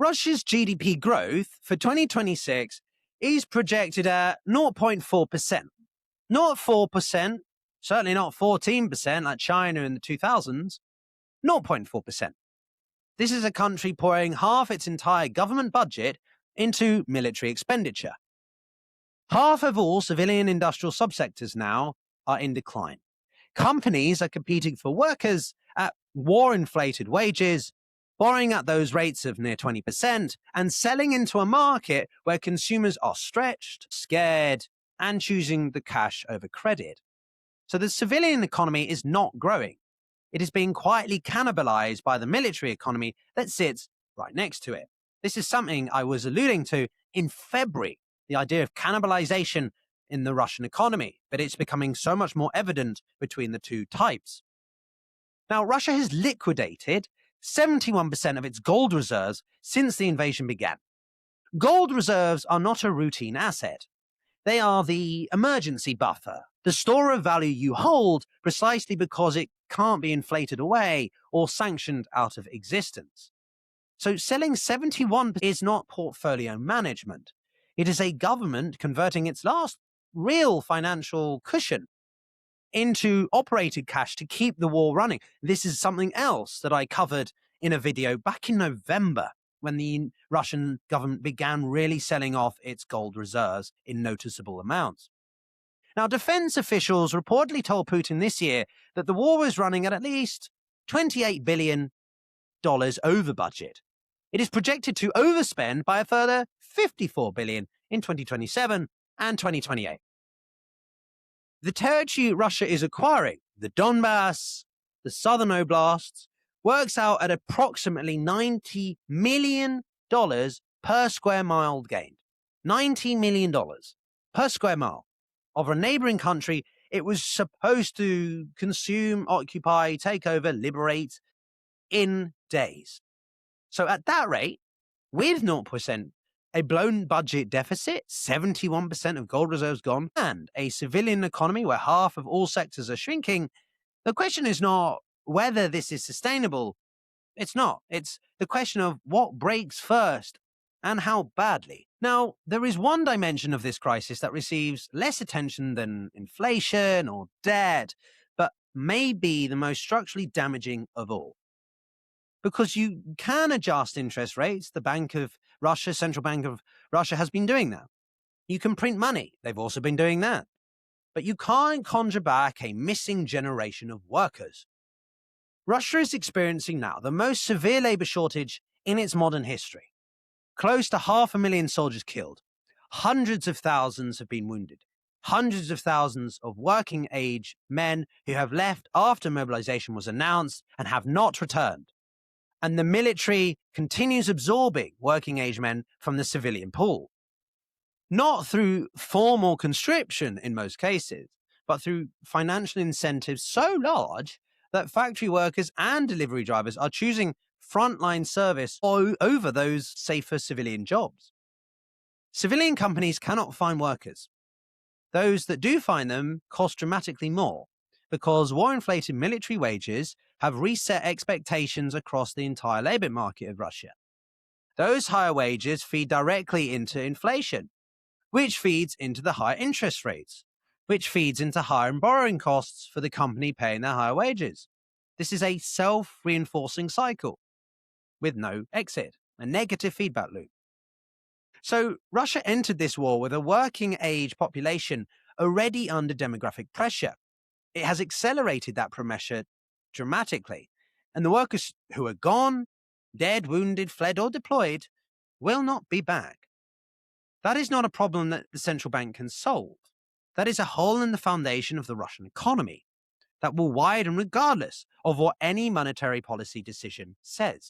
Russia's GDP growth for 2026 is projected at 0.4%. Not 4%, certainly not 14% like China in the 2000s, 0.4%. This is a country pouring half its entire government budget into military expenditure. Half of all civilian industrial subsectors now are in decline. Companies are competing for workers at war-inflated wages, borrowing at those rates of near 20%, and selling into a market where consumers are stretched, scared, and choosing the cash over credit. So the civilian economy is not growing. It is being quietly cannibalized by the military economy that sits right next to it. This is something I was alluding to in February, the idea of cannibalization in the Russian economy, but it's becoming so much more evident between the two types. Now, Russia has liquidated 71% of its gold reserves since the invasion began. Gold reserves are not a routine asset. They are the emergency buffer, the store of value you hold precisely because it can't be inflated away or sanctioned out of existence. So selling 71% is not portfolio management. It is a government converting its last real financial cushion into operated cash to keep the war running. This is something else that I covered in a video back in November when the Russian government began really selling off its gold reserves in noticeable amounts. Now, defense officials reportedly told Putin this year that the war was running at least $28 billion over budget. It is projected to overspend by a further $54 billion in 2027 and 2028. The territory Russia is acquiring, the Donbass, the southern oblasts, works out at approximately $90 million per square mile gained. $90 million per square mile of a neighboring country it was supposed to consume, occupy, take over, liberate in days. So at that rate, with 0%, a blown budget deficit, 71% of gold reserves gone, and a civilian economy where half of all sectors are shrinking, the question is not whether this is sustainable. It's not. It's the question of what breaks first and how badly. Now, there is one dimension of this crisis that receives less attention than inflation or debt, but may be the most structurally damaging of all. Because you can adjust interest rates. The Bank of Russia, Central Bank of Russia has been doing that. You can print money. They've also been doing that. But you can't conjure back a missing generation of workers. Russia is experiencing now the most severe labor shortage in its modern history. Close to 500,000 soldiers killed. Hundreds of thousands have been wounded. Hundreds of thousands of working age men who have left after mobilization was announced and have not returned. And the military continues absorbing working age men from the civilian pool. Not through formal conscription in most cases, but through financial incentives so large that factory workers and delivery drivers are choosing frontline service over those safer civilian jobs. Civilian companies cannot find workers. Those that do find them cost dramatically more, because war-inflated military wages have reset expectations across the entire labor market of Russia. Those higher wages feed directly into inflation, which feeds into the higher interest rates, which feeds into higher borrowing costs for the company paying their higher wages. This is a self-reinforcing cycle with no exit, a negative feedback loop. So Russia entered this war with a working age population already under demographic pressure. It has accelerated that pressure dramatically, and the workers who are gone, dead, wounded, fled, or deployed will not be back. That is not a problem that the central bank can solve. That is a hole in the foundation of the Russian economy that will widen regardless of what any monetary policy decision says.